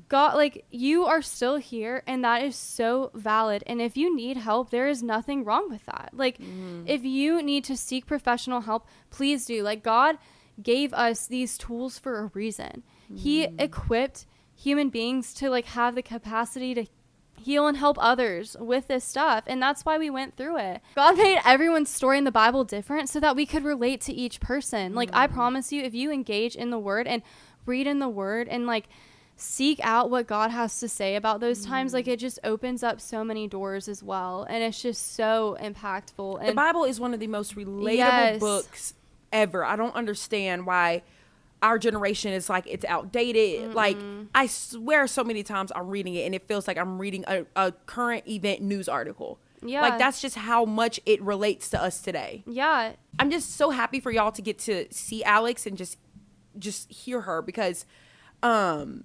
God, like, you are still here, and that is so valid. And if you need help, there is nothing wrong with that. Like, if you need to seek professional help, please do. Like, God gave us these tools for a reason. He equipped human beings to like have the capacity to heal and help others with this stuff, and that's why we went through it. God made everyone's story in the Bible different so that we could relate to each person. Like, I promise you, if you engage in the word and read in the word and like seek out what God has to say about those times, like, it just opens up so many doors as well, and it's just so impactful. And the Bible is one of the most relatable books ever. I don't understand why our generation is like, it's outdated. Like, I swear so many times I'm reading it and it feels like I'm reading a current event news article. Yeah. Like, that's just how much it relates to us today. Yeah. I'm just so happy for y'all to get to see Alex and just hear her, because y'all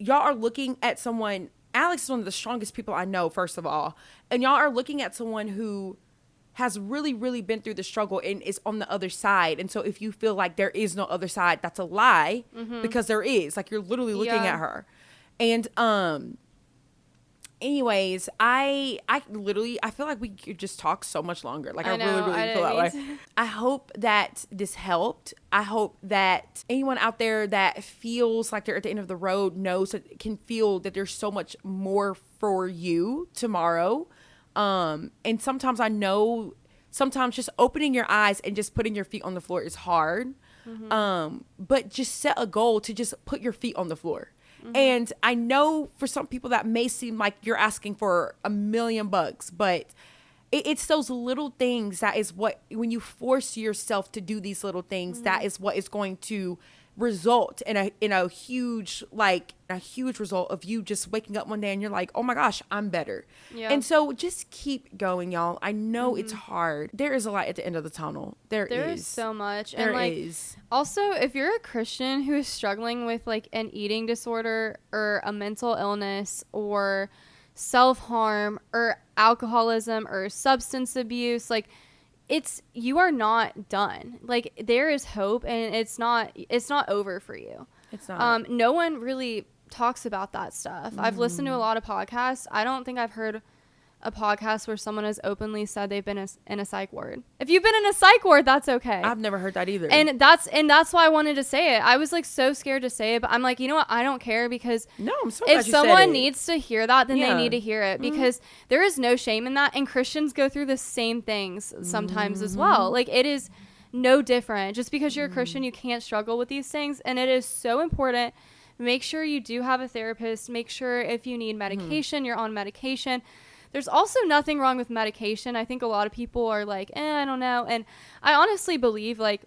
are looking at someone. Alex is one of the strongest people I know, first of all. And y'all are looking at someone who has really, really been through the struggle and is on the other side. And so if you feel like there is no other side, that's a lie, because there is. Like, you're literally looking at her. And anyways, I feel like we could just talk so much longer. Like, I really feel that way. I hope that this helped. I hope that anyone out there that feels like they're at the end of the road can feel that there's so much more for you tomorrow. And sometimes sometimes just opening your eyes and just putting your feet on the floor is hard. But just set a goal to just put your feet on the floor. And I know for some people that may seem like you're asking for $1 million, but it's those little things that is what, when you force yourself to do these little things, that is what is going to result in a huge result of you just waking up one day and you're like, oh my gosh, I'm better. Yeah. And so just keep going, y'all. I know it's hard. There is a light at the end of the tunnel. There is so much. There and like, is. Also, if you're a Christian who is struggling with like an eating disorder or a mental illness or self-harm or alcoholism or substance abuse, like, you are not done. Like, there is hope, and it's not over for you. It's not. No one really talks about that stuff. I've listened to a lot of podcasts. I don't think I've heard a podcast where someone has openly said they've been in a psych ward. If you've been in a psych ward, that's okay. I've never heard that either. And that's why I wanted to say it. I was like so scared to say it, but I'm like, you know what? I don't care, because no, I'm so glad if you said someone it. needs to hear that, then they need to hear it, because there is no shame in that. And Christians go through the same things sometimes as well. Like, it is no different. Just because you're a Christian, you can't struggle with these things. And it is so important. Make sure you do have a therapist. Make sure if you need medication, you're on medication. There's also nothing wrong with medication. I think a lot of people are like, I don't know. And I honestly believe, like,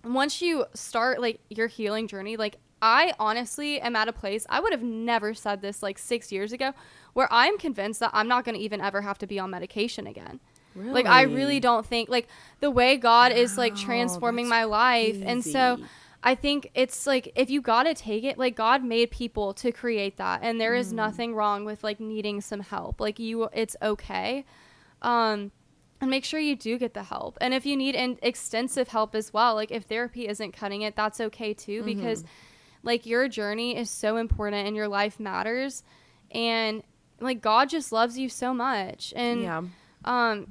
once you start, like, your healing journey, like, I honestly am at a place, I would have never said this, like, 6 years ago, where I'm convinced that I'm not going to even ever have to be on medication again. Really? Like, I really don't think, like, the way God is, like, transforming my life. Crazy. And so I think it's like, if you gotta take it, like, God made people to create that, and there is nothing wrong with like needing some help. Like, it's okay. And make sure you do get the help. And if you need extensive help as well, like, if therapy isn't cutting it, that's okay too, because like, your journey is so important and your life matters, and like, God just loves you so much. And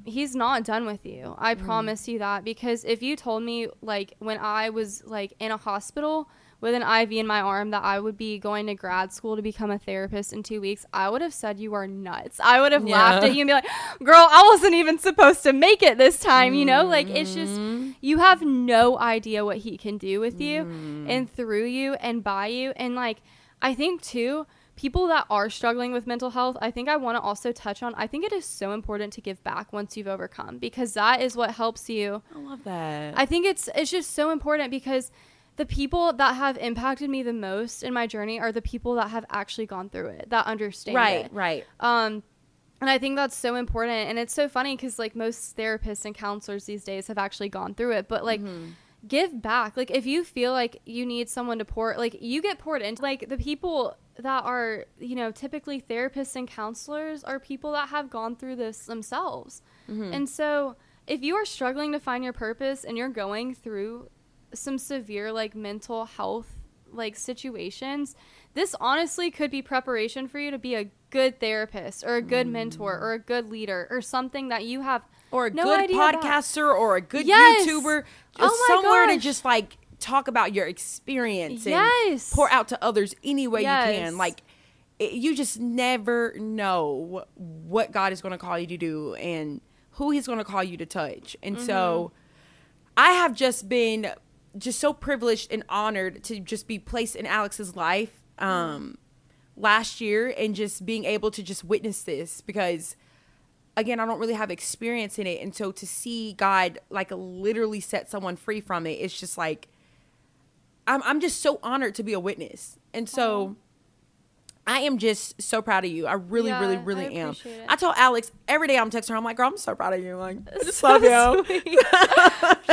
he's not done with you. I promise you that, because if you told me, like, when I was like in a hospital with an IV in my arm that I would be going to grad school to become a therapist in 2 weeks, I would have said you are nuts. I would have laughed at you and be like, girl, I wasn't even supposed to make it this time, you know? Like, it's just, you have no idea what he can do with you and through you and by you. And like, I think too, people that are struggling with mental health, I think I want to also touch on, I think it is so important to give back once you've overcome, because that is what helps you. I love that. I think it's just so important, because the people that have impacted me the most in my journey are the people that have actually gone through it, that understand it. Right. And I think that's so important. And it's so funny because, like, most therapists and counselors these days have actually gone through it. But, like, give back. Like, if you feel like you need someone to pour, like, you get poured into. Like, the people that are, you know, typically therapists and counselors are people that have gone through this themselves. And so if you are struggling to find your purpose and you're going through some severe, like, mental health, like, situations, this honestly could be preparation for you to be a good therapist or a good mentor or a good leader or something that you have or a no good idea podcaster about. or a good Yes. YouTuber, Oh my somewhere to gosh. just, like, talk about your experience and Yes. pour out to others any way Yes. you can. Like, you just never know what God is going to call you to do and who he's going to call you to touch. And so I have just been just so privileged and honored to just be placed in Alex's life last year and just being able to just witness this because, again, I don't really have experience in it. And so to see God, like, literally set someone free from it, it's just like, I'm just so honored to be a witness. And so I am just so proud of you. I really am. appreciate it. I told Alex every day I'm texting her, I'm like, girl, I'm so proud of you. Like, I just love you.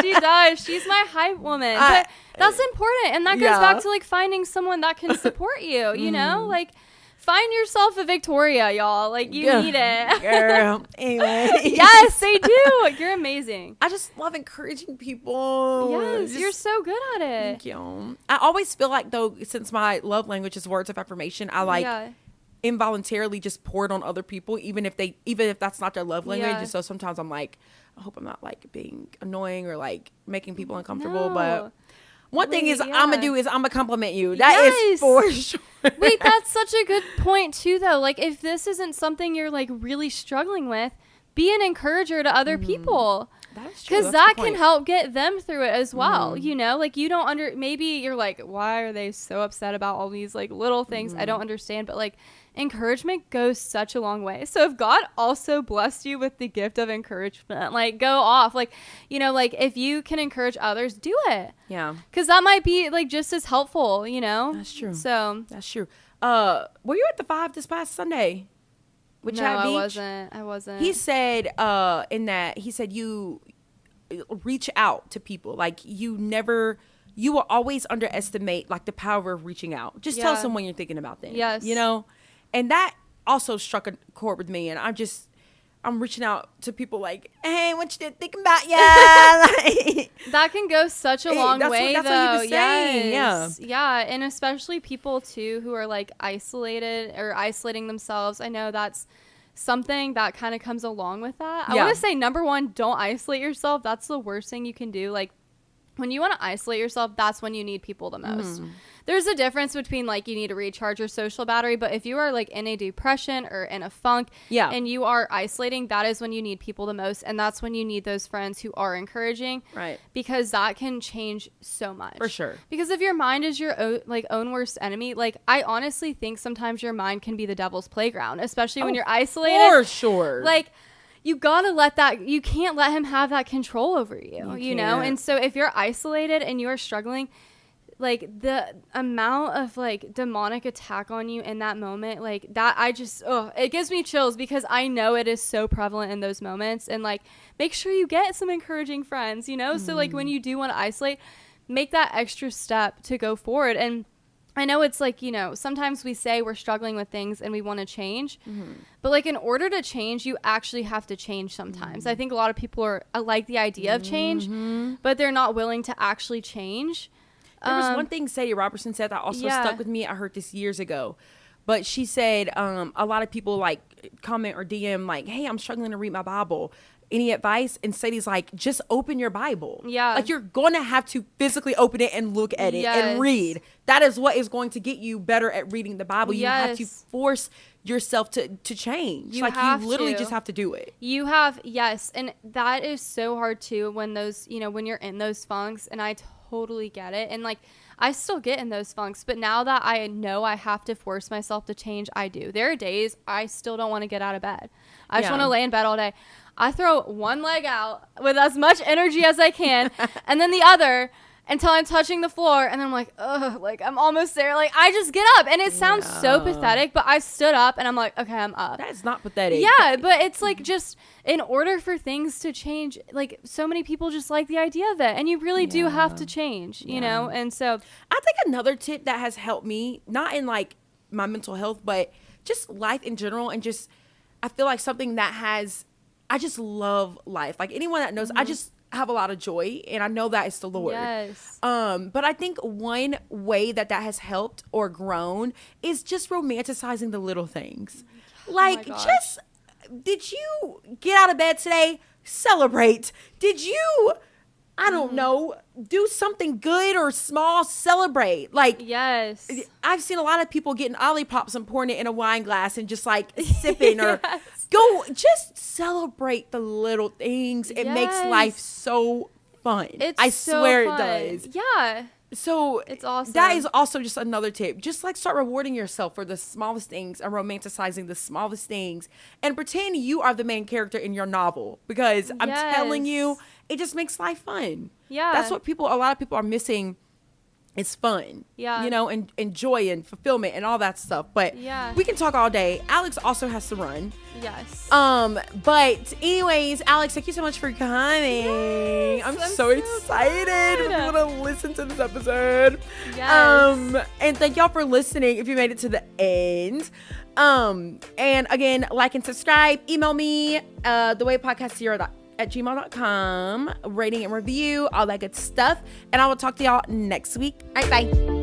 She does. She's my hype woman. But that's important. And that goes back to, like, finding someone that can support you, you know? Like, find yourself a Victoria, y'all. Like, you need it. Girl. Anyway. Yes, they do. You're amazing. I just love encouraging people. Yes, you're so good at it. Thank you. I always feel like, though, since my love language is words of affirmation, I like involuntarily just pour it on other people, even if that's not their love language. And so sometimes I'm like, I hope I'm not, like, being annoying or, like, making people uncomfortable. No. But one thing is I'm gonna do is I'm gonna compliment you. That is Yes. for sure. Wait, that's such a good point too, though. Like, if this isn't something you're, like, really struggling with, be an encourager to other people. That's true. Because that can help get them through it as well. You know, like, you don't maybe you're like, why are they so upset about all these, like, little things I don't understand? But, like, encouragement goes such a long way. So if God also blessed you with the gift of encouragement, like, go off. Like, you know, like, if you can encourage others, do it. Yeah. Because that might be, like, just as helpful, you know? That's true. So. That's true. Were you at the 5 this past Sunday? With No, Chad Beach? I wasn't. He said, you reach out to people. Like, you will always underestimate, like, the power of reaching out. Just tell someone you're thinking about them. Yes. You know? And that also struck a chord with me. And I'm reaching out to people like, hey, what you thinking about? Yeah. Like, that can go such a long way, that's though. what he was saying. Yeah. And especially people, too, who are, like, isolated or isolating themselves. I know that's something that kind of comes along with that. I want to say, number one, don't isolate yourself. That's the worst thing you can do. Like, when you want to isolate yourself, that's when you need people the most. There's a difference between, like, you need to recharge your social battery, but if you are, like, in a depression or in a funk and you are isolating, that is when you need people the most, and that's when you need those friends who are encouraging, right? Because that can change so much. For sure. Because if your mind is your own worst enemy, like, I honestly think sometimes your mind can be the devil's playground, especially when you're isolated. For sure. Like, you gotta you can't let him have that control over you know? And so if you're isolated and you're struggling, like, the amount of, like, demonic attack on you in that moment, like, that, it gives me chills because I know it is so prevalent in those moments. And, like, make sure you get some encouraging friends, you know? So, like, when you do want to isolate, make that extra step to go forward. And I know it's like, you know, sometimes we say we're struggling with things and we want to change, but, like, in order to change, you actually have to change sometimes. I think a lot of people are like the idea of change, but they're not willing to actually change. There was one thing Sadie Robertson said that also stuck with me. I heard this years ago, but she said a lot of people, like, comment or DM, like, hey, I'm struggling to read my Bible. Any advice? And Sadie's like, just open your Bible. Yeah. Like, you're going to have to physically open it and look at it and read. That is what is going to get you better at reading the Bible. You have to force yourself to change. You literally just have to do it. You have, and that is so hard too when those, you know, when you're in those funks, and I totally get it. And, like, I still get in those funks, but now that I know I have to force myself to change, I do. There are days I still don't want to get out of bed. I just want to lay in bed all day. I throw one leg out with as much energy as I can and then the other, until I'm touching the floor, and then I'm like, ugh, like I'm almost there. Like I just get up, and it sounds so pathetic, but I stood up, and I'm like, okay, I'm up. That's not pathetic. Yeah, but it's like just in order for things to change, like so many people just like the idea of it, and you really do have to change, you know? And so I think another tip that has helped me, not in like my mental health, but just life in general, and just I feel like something that I just love life. Like anyone that knows, I just have a lot of joy, and I know that it's the Lord. Yes. But I think one way that has helped or grown is just romanticizing the little things. Like, just, did you get out of bed today? Celebrate. Did you, I don't know, do something good or small? Celebrate. Like, yes, I've seen a lot of people getting Olippops and pouring it in a wine glass and just like sipping or go, just celebrate the little things. It makes life so fun. I swear it does. Yeah. So it's awesome. That is also just another tip. Just like start rewarding yourself for the smallest things and romanticizing the smallest things, and pretend you are the main character in your novel, because I'm telling you, it just makes life fun. Yeah. That's what a lot of people are missing. It's fun. Yeah. You know, and joy and fulfillment and all that stuff. But we can talk all day. Alex also has to run. Yes. But anyways, Alex, thank you so much for coming. Yes, I'm so excited for people to listen to this episode. Yes. And thank y'all for listening if you made it to the end. And again, like and subscribe. Email me, thewaypodcast@gmail.com, rating and review, all that good stuff. And I will talk to y'all next week. All right, bye.